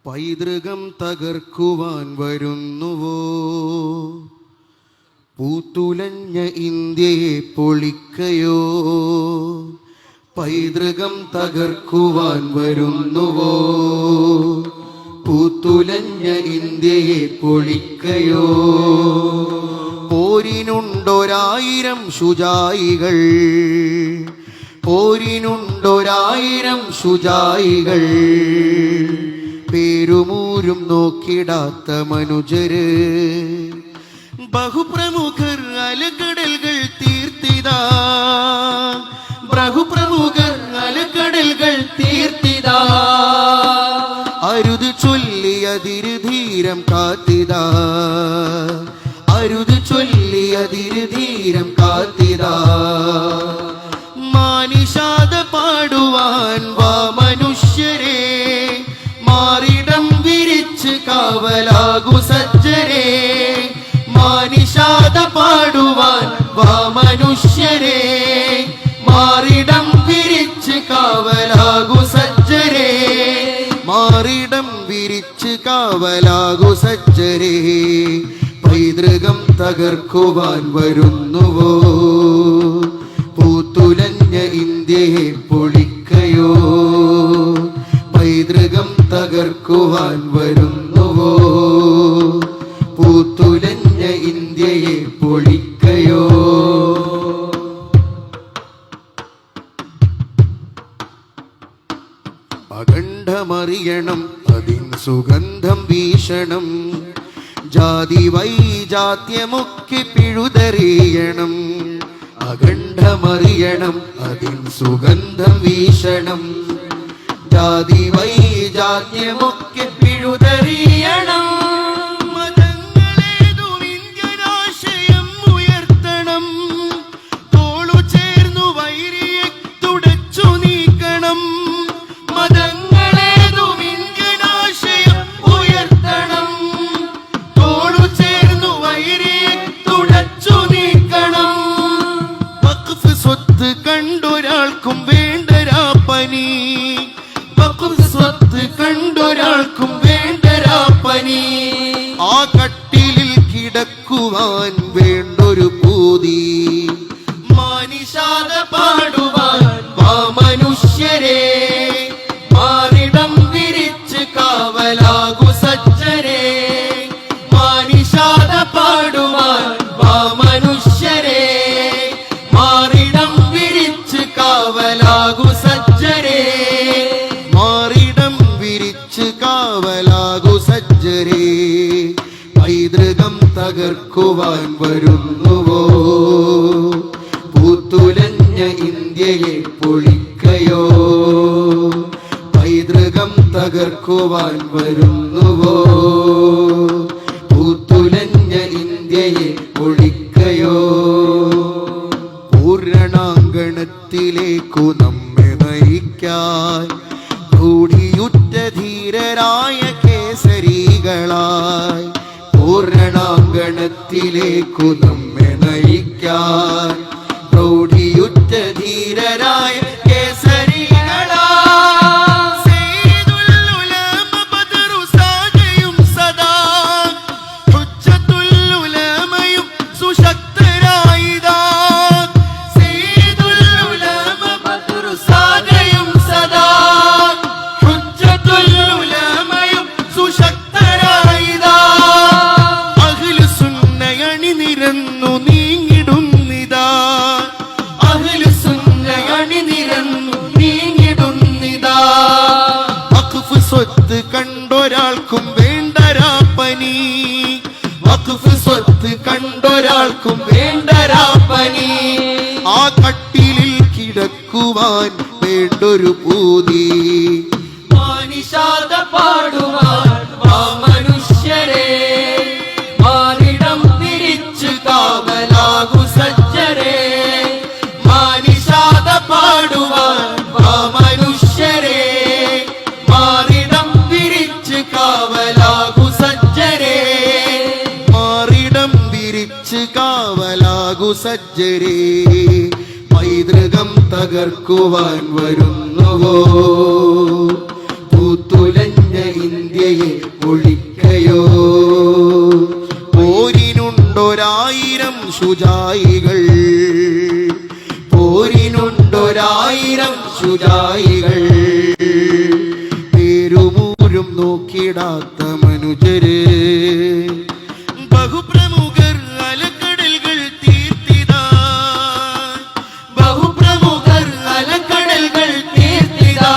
പൈതൃകം തകർക്കുവാൻ വരുന്നുവോ? പൂത്തുലഞ്ഞ ഇന്ത്യയെ പൊളിക്കയോ? പൈതൃകം തകർക്കുവാൻ വരുന്നുവോ? പൂത്തുലഞ്ഞ ഇന്ത്യയെ പൊളിക്കയോ? പോരിനുണ്ടൊരായിരം ശുചായികൾ, പോരിനുണ്ടൊരായിരം ശുചായികൾ, പേരുമൂരും നോക്കിടാത്ത മനുജര്. ബഹുപ്രമുഖർ അലകടലുകൾ തീർത്തിതാ, ബഹുപ്രമുഖർ അലകടലുകൾ തീർത്തിതാ. അരുത് ചൊല്ലിയതിരുധീരം കാത്തിതാ, അരുത് ചൊല്ലിയതിരുധീരം കാത്തിതാ. മാനിഷാദ പാടുവാൻ വാ മനുഷ്യരെ, മാറിടം വിരിച്ച് കാവലാകു സജ്ജരെ. മാനിഷാദ പാടുവാൻ വാ മനുഷ്യരെ, മാറിടം വിരിച്ച് കാവലാകു സജ്ജരെ. മാറിടം വിരിച്ച് കാവലാകു സജ്ജരെ. പൈതൃകം തകർക്കുവാൻ വരുന്നുവോ? പൂത്തുലഞ്ഞ ഇന്ത്യയെ പൊളിക്കയോ? പൈതൃകം തകർക്കുവാൻ വരുന്നുവോ? പൂത്തുലഞ്ഞ ഇന്ത്യയെ പൊളിക്കയോ? അഖണ്ഡമറിയണം അതിൻ സുഗന്ധം വീശണം, ജാതി വൈജാത്യമൊക്കെ പിഴുതെറിയണം. അഖണ്ഡമറിയണം അതിൻ സുഗന്ധം വീശണം, ജാതി വൈജാത്യമൊക്കെ പിഴുതെറിയണം. മതങ്ങളേതും ഇന്ത്യനാശയം ഉയർത്തണം, തോളു ചേർന്നു വൈരിയെ തുടച്ചു നീക്കണം. മതങ്ങളേതും ഇന്ത്യനാശയം ഉയർത്തണം, തോളു ചേർന്നു വൈരിയെ തുടച്ചു നീക്കണം. വഖഫ് സ്വത്ത് കണ്ടൊരാൾക്കും വേണ്ടരാപ്പനി, വഖഫ് സ്വത്ത് കണ്ടൊരാൾക്കും വേണ്ടരാപ്പനി. ആ കട്ടിലിൽ കിടക്കുവാൻ വേണ്ടൊരു പൂതി. മാനിഷാദ പാടുവാൻ വാ മനുഷ്യരെ, മാറിടം വിരിച്ച് കാവലാകു സജ്ജരെ. മാനിഷാദ പാടുവാൻ വാ മനുഷ്യരെ, മാറിടം വിരിച്ച് കാവലാകു സജ്ജരെ. മാറിടം വിരിച്ച് കാവലാകു സജ്ജരെ. പൈതൃകം തകർക്കുവാൻ വരുന്നുവോ? പൂത്തുലഞ്ഞ ഇന്ത്യയെ പൊളിക്കയോ? പൈതൃകം തകർക്കുവാൻ വരുന്നുവോ? പൂത്തുലഞ്ഞ ഇന്ത്യയെ പൊളിക്കയോ? പൂരണാങ്കണത്തിലേക്കു നമ്മെ നയിക്കാൻ കൂടിയുറ്റ ധീരരായ കേസരികളായി. പൂരണാങ്കണത്തിലേക്കു നമ്മെ നയിക്കാൻ പ്രൗഢിയുറ്റ ധീരരായ കേസരികളായി. സയ്യിദുൽ ഉലമ ബദറു സാദയും സദാ, ഹുജ്ജത്തുൽ ഉലമയും സുശക്തരായിതാ. സയ്യിദുൽ ഉലമ ബദറു സാദയും സദാ, ഹുജ്ജത്തുൽ ഉലമയും സുശക്തരായിതാ. അഹ്ലു സുന്നയണി നിരന്നു നീങ്ങിടുന്നിതാ, അഹ്ലു സുന്നയണി നിരന്നു നീങ്ങിടുന്നിതാ. വഖഫ് സ്വത്ത് കണ്ടൊരാൾക്കും വേണ്ടരാപ്പനി, വഖഫ് സ്വത്ത് കണ്ടൊരാൾക്കും വേണ്ടരാപ്പനി. ആ കട്ടിലിൽ കിടക്കുവാൻ വേണ്ടൊരു പൂതി. മാനിഷാദ പാടുവാൻ വാ മനുഷ്യരെ, മാറിടം വിരിച്ച് കാവലാകു സജ്ജരെ. മാനിഷാദ പാടുവാൻ വാ മനുഷ്യരെ, മാറിടം വിരിച്ച് കാവലാകു സജ്ജരെ. മാറിടം വിരിച്ച് കാവലാകു സജ്ജരെ. പൈതൃകം തകർക്കുവാൻ വരുന്നുവോ? പൂത്തുലഞ്ഞ ഇന്ത്യയെ ശുജായികൾ പേരുമൂരും നോക്കിടാത്ത മനുജര് ബഹുപ്രമുഖർ അലക്കടലുകൾ തീർത്തിതാ ബഹുപ്രമുഖർ അലക്കടലുകൾ തീർത്തിതാ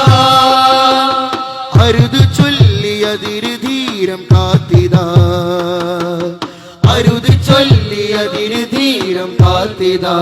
അരുത് ചൊല്ലിയതിരു ധീരം കാത്തിതാ അരുത് ചൊല്ലിയതിരു ധീരം കാത്തിതാ